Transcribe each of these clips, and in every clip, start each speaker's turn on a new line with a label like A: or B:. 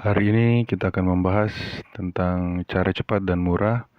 A: Hari ini kita akan membahas tentang cara cepat dan murah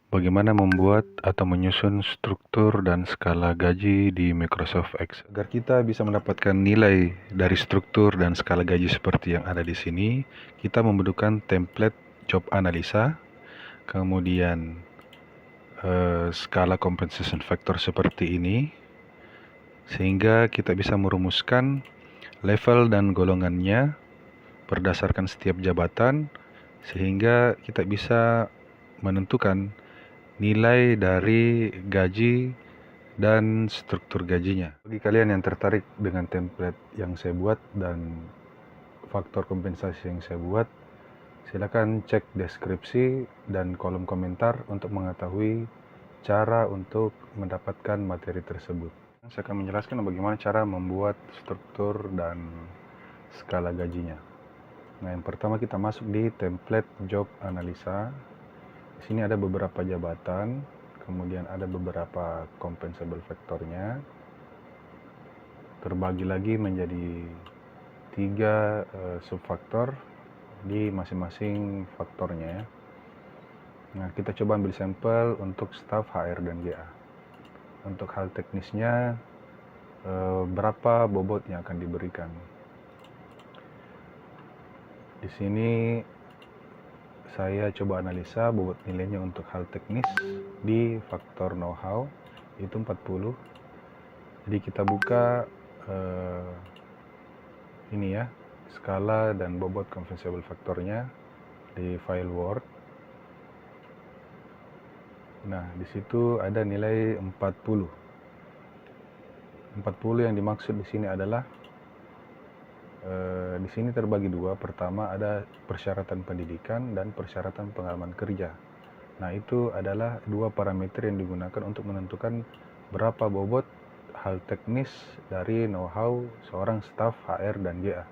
A: bagaimana membuat atau menyusun struktur dan skala gaji di Microsoft Excel. Agar kita bisa mendapatkan nilai dari struktur dan skala gaji seperti yang ada di sini, kita membutuhkan template job analisa, kemudian skala compensation factor seperti ini, sehingga kita bisa merumuskan level dan golongannya berdasarkan setiap jabatan, sehingga kita bisa menentukan nilai dari gaji dan struktur gajinya. Bagi kalian yang tertarik dengan template yang saya buat dan faktor kompensasi yang saya buat, silakan cek deskripsi dan kolom komentar untuk mengetahui cara untuk mendapatkan materi tersebut. Saya akan menjelaskan bagaimana cara membuat struktur dan skala gajinya. Nah, yang pertama kita masuk di template job analisa. Di sini ada beberapa jabatan, kemudian ada beberapa compensable factornya. Terbagi lagi menjadi 3 subfaktor di masing-masing faktornya. Nah, kita coba ambil sampel untuk staff HR dan GA. Untuk hal teknisnya, berapa bobot yang akan diberikan. Di sini saya coba analisa bobot nilainya untuk hal teknis di faktor know-how itu 40. Jadi kita buka ini ya, skala dan bobot compensable factornya di file Word. Nah, di situ ada nilai 40. 40 yang dimaksud di sini adalah di sini terbagi dua. Pertama ada persyaratan pendidikan dan persyaratan pengalaman kerja. Nah, itu adalah 2 parameter yang digunakan untuk menentukan berapa bobot hal teknis dari know-how seorang staf HR dan GA.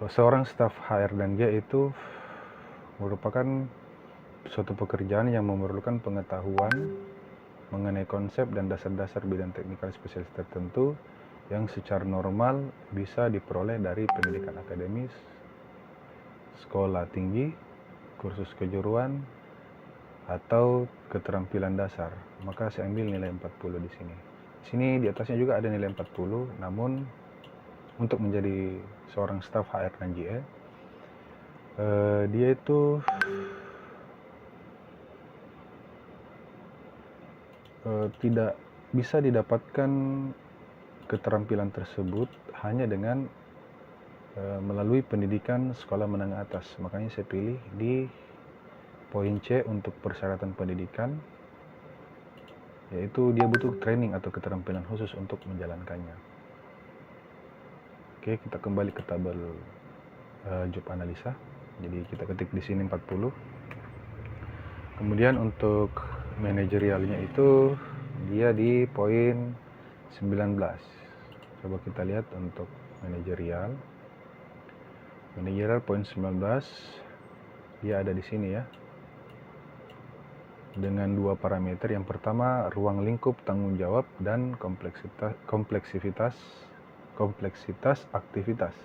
A: Seorang staf HR dan GA itu merupakan suatu pekerjaan yang memerlukan pengetahuan mengenai konsep dan dasar-dasar bidang teknikal spesialis tertentu yang secara normal bisa diperoleh dari pendidikan akademis, sekolah tinggi, kursus kejuruan, atau keterampilan dasar. Maka saya ambil nilai 40 di sini. Di sini di atasnya juga ada nilai 40, namun untuk menjadi seorang staf HR dan GA, dia itu tidak bisa didapatkan keterampilan tersebut hanya dengan melalui pendidikan sekolah menengah atas. Makanya saya pilih di poin C untuk persyaratan pendidikan, yaitu dia butuh training atau keterampilan khusus untuk menjalankannya. Oke, kita kembali ke tabel job analisa. Jadi kita ketik di sini 40. Kemudian untuk manajerialnya itu dia di poin 19. Coba kita lihat untuk manajerial. Manajerial poin 19 dia ada di sini ya. Dengan 2 parameter. Yang pertama ruang lingkup tanggung jawab dan kompleksitas aktivitas.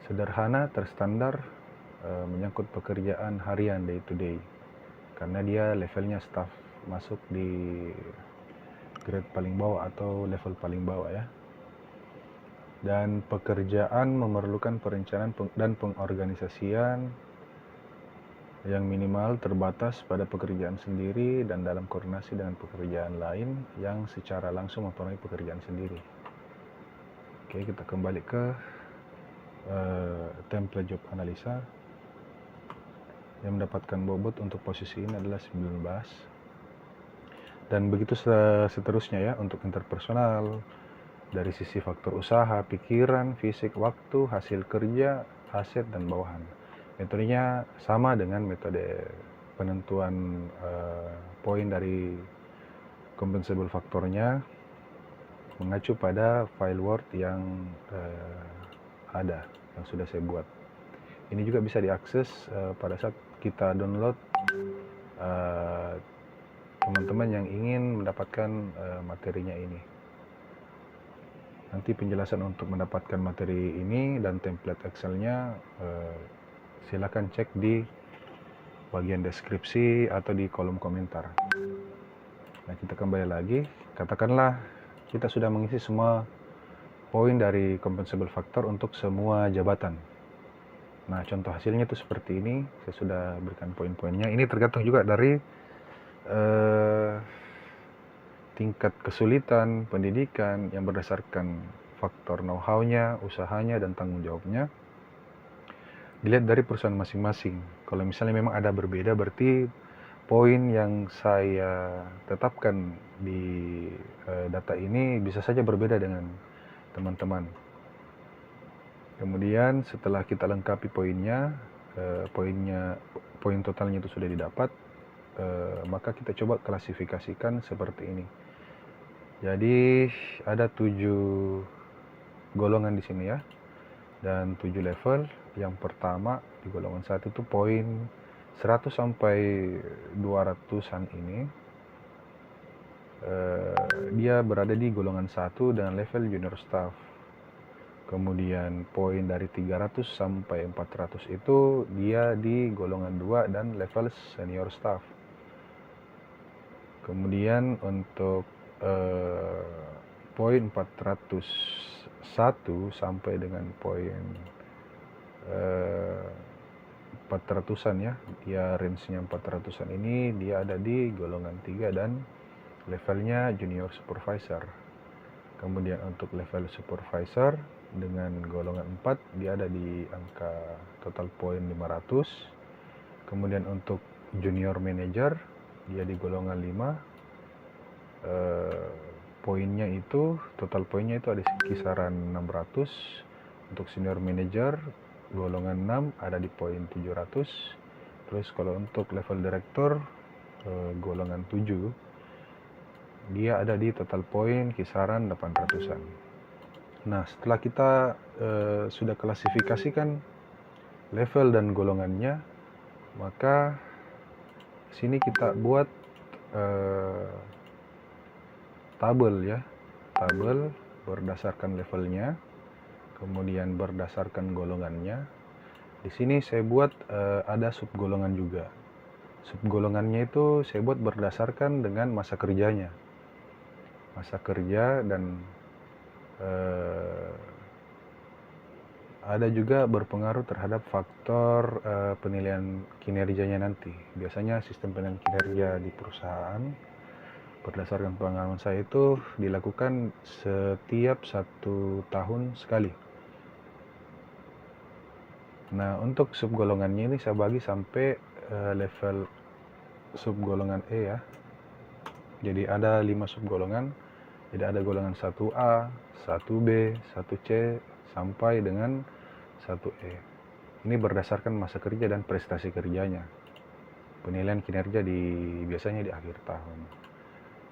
A: Sederhana, terstandar, menyangkut pekerjaan harian day to day. Karena dia levelnya staff, masuk di grade paling bawah atau level paling bawah ya. Dan pekerjaan memerlukan perencanaan dan pengorganisasian yang minimal terbatas pada pekerjaan sendiri dan dalam koordinasi dengan pekerjaan lain yang secara langsung mempengaruhi pekerjaan sendiri. Oke, kita kembali ke template job analisa. Yang mendapatkan bobot untuk posisi ini adalah 19. Dan begitu seterusnya ya untuk interpersonal, dari sisi faktor usaha, pikiran, fisik, waktu, hasil kerja, aset, dan bawahan. Metodenya sama dengan metode penentuan poin dari compensable faktornya, mengacu pada file Word yang ada, yang sudah saya buat. Ini juga bisa diakses pada saat kita download teman-teman yang ingin mendapatkan materinya ini. Nanti penjelasan untuk mendapatkan materi ini dan template Excel-nya silakan cek di bagian deskripsi atau di kolom komentar. Nah, kita kembali lagi. Katakanlah kita sudah mengisi semua poin dari compensable factor untuk semua jabatan. Nah, contoh hasilnya itu seperti ini. Saya sudah berikan poin-poinnya. Ini tergantung juga dari tingkat kesulitan pendidikan yang berdasarkan faktor know-how-nya, usahanya, dan tanggung jawabnya. Dilihat dari perusahaan masing-masing. Kalau misalnya memang ada berbeda, berarti poin yang saya tetapkan di data ini bisa saja berbeda dengan teman-teman. Kemudian setelah kita lengkapi poinnya, poin totalnya itu sudah didapat, maka kita coba klasifikasikan seperti ini. Jadi ada 7 golongan di sini ya, dan 7 level. Yang pertama di golongan 1 itu poin 100 sampai 200-an ini, dia berada di golongan 1 dengan level junior staff. Kemudian poin dari 300 sampai 400 itu dia di golongan 2 dan level senior staff. Kemudian untuk poin 401 sampai dengan poin 400-an ya, dia range-nya 400-an ini dia ada di golongan 3 dan levelnya junior supervisor. Kemudian untuk level supervisor dengan golongan 4 dia ada di angka total poin 500. Kemudian untuk junior manager dia di golongan 5. Poinnya itu, total poinnya itu ada kisaran 600. Untuk senior manager golongan 6 ada di poin 700. Terus kalau untuk level direktur golongan 7 dia ada di total poin kisaran 800-an. Nah, setelah kita sudah klasifikasikan level dan golongannya, maka sini kita buat tabel ya, tabel berdasarkan levelnya, kemudian berdasarkan golongannya. Di sini saya buat ada subgolongan juga. Subgolongannya itu saya buat berdasarkan dengan masa kerjanya, masa kerja, dan ada juga berpengaruh terhadap faktor penilaian kinerjanya nanti. Biasanya sistem penilaian kinerja di perusahaan berdasarkan pengalaman saya itu dilakukan setiap 1 tahun sekali. Nah, untuk subgolongannya ini saya bagi sampai level subgolongan E ya. Jadi ada 5 subgolongan. Jadi ada golongan 1A, 1B, 1C, sampai dengan 1E. Ini berdasarkan masa kerja dan prestasi kerjanya. Penilaian kinerja biasanya di akhir tahun.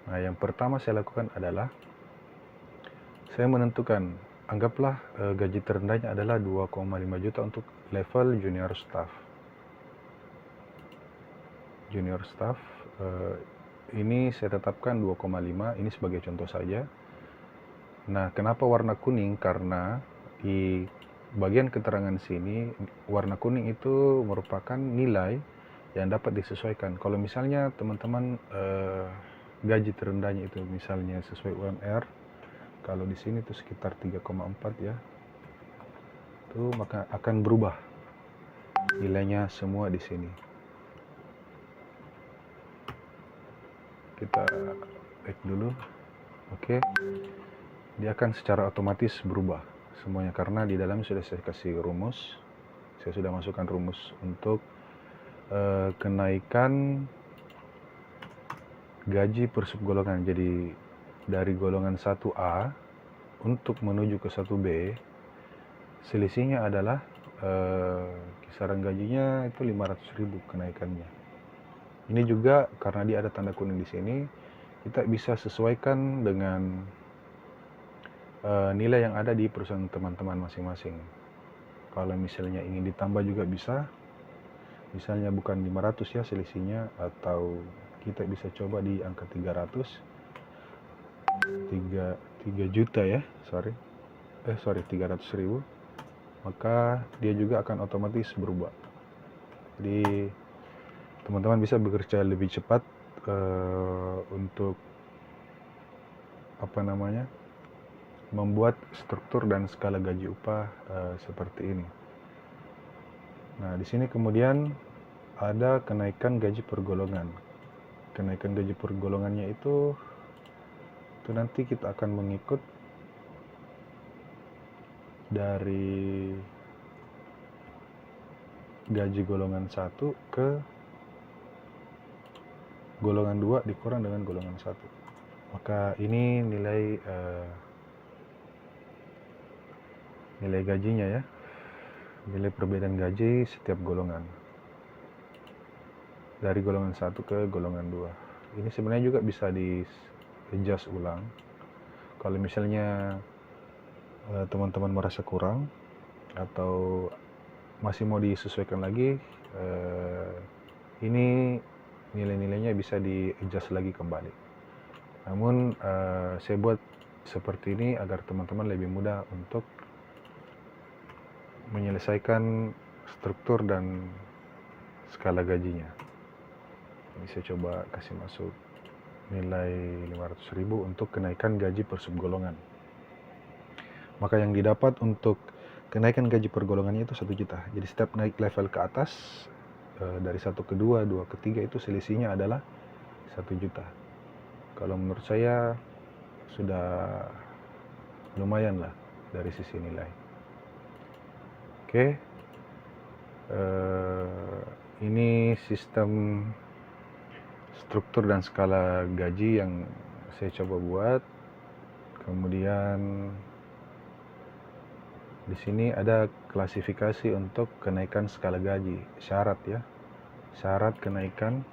A: Nah, yang pertama saya lakukan adalah saya menentukan, anggaplah gaji terendahnya adalah 2,5 juta untuk level junior staff. Junior staff ini saya tetapkan 2,5, ini sebagai contoh saja. Nah, kenapa warna kuning? Karena di bagian keterangan sini warna kuning itu merupakan nilai yang dapat disesuaikan. Kalau misalnya teman-teman gaji terendahnya itu misalnya sesuai UMR, kalau di sini itu sekitar 3,4 ya, itu maka akan berubah nilainya semua di sini. Kita back dulu. Oke. Dia akan secara otomatis berubah semuanya karena di dalam sudah saya kasih rumus. Saya sudah masukkan rumus untuk kenaikan gaji per subgolongan. Jadi dari golongan 1A untuk menuju ke 1B, selisihnya adalah kisaran gajinya itu 500.000 kenaikannya. Ini juga karena dia ada tanda kuning di sini, kita bisa sesuaikan dengan nilai yang ada di perusahaan teman-teman masing-masing. Kalau misalnya ingin ditambah juga bisa, misalnya bukan 500 ya selisihnya, atau kita bisa coba di angka 3 juta ya, sorry. 300.000, maka dia juga akan otomatis berubah. Jadi teman-teman bisa bekerja lebih cepat untuk membuat struktur dan skala gaji upah seperti ini. Nah, di sini kemudian ada kenaikan gaji per golongan. Kenaikan gaji per golongannya itu nanti kita akan mengikut dari gaji golongan 1 ke golongan 2 dikurang dengan golongan 1. Maka ini nilai gajinya ya, nilai perbedaan gaji setiap golongan dari golongan 1 ke golongan 2. Ini sebenarnya juga bisa di adjust ulang kalau misalnya teman-teman merasa kurang atau masih mau disesuaikan lagi. Ini nilai-nilainya bisa di adjust lagi kembali. Namun saya buat seperti ini agar teman-teman lebih mudah untuk menyelesaikan struktur dan skala gajinya. Ini saya coba kasih masuk nilai 500.000 untuk kenaikan gaji per subgolongan. Maka yang didapat untuk kenaikan gaji per golongannya itu 1 juta. Jadi setiap naik level ke atas dari 1 ke 2, 2 ke 3 itu selisihnya adalah 1 juta. Kalau menurut saya sudah lumayan lah dari sisi nilai. Oke, ini sistem struktur dan skala gaji yang saya coba buat. Kemudian di sini ada klasifikasi untuk kenaikan skala gaji, syarat ya, syarat kenaikan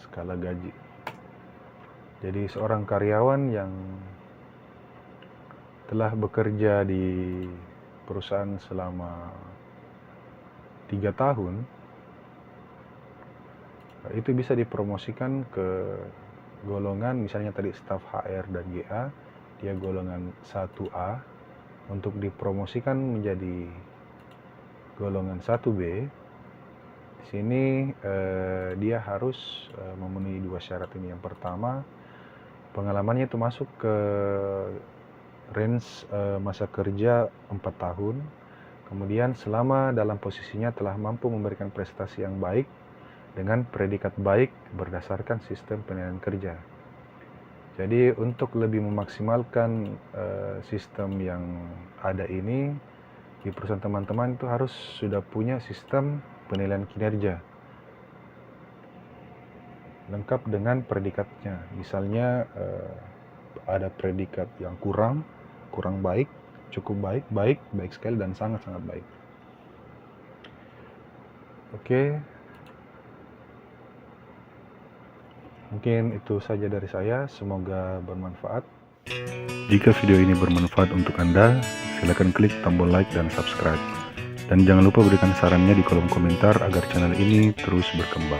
A: skala gaji. Jadi seorang karyawan yang telah bekerja di perusahaan selama 3 tahun itu bisa dipromosikan ke golongan, misalnya tadi staf HR dan GA, dia golongan 1A, untuk dipromosikan menjadi golongan 1B. Di sini dia harus memenuhi 2 syarat ini. Yang pertama, pengalamannya itu masuk ke range masa kerja 4 tahun. Kemudian selama dalam posisinya telah mampu memberikan prestasi yang baik dengan predikat baik berdasarkan sistem penilaian kerja. Jadi untuk lebih memaksimalkan sistem yang ada ini, di perusahaan teman-teman itu harus sudah punya sistem penilaian kinerja lengkap dengan predikatnya. Misalnya ada predikat yang kurang baik, cukup baik, baik sekali, dan sangat-sangat baik. Oke. Mungkin itu saja dari saya, semoga bermanfaat. Jika video ini bermanfaat untuk Anda, silakan klik tombol like dan subscribe. Dan jangan lupa berikan sarannya di kolom komentar agar channel ini terus berkembang.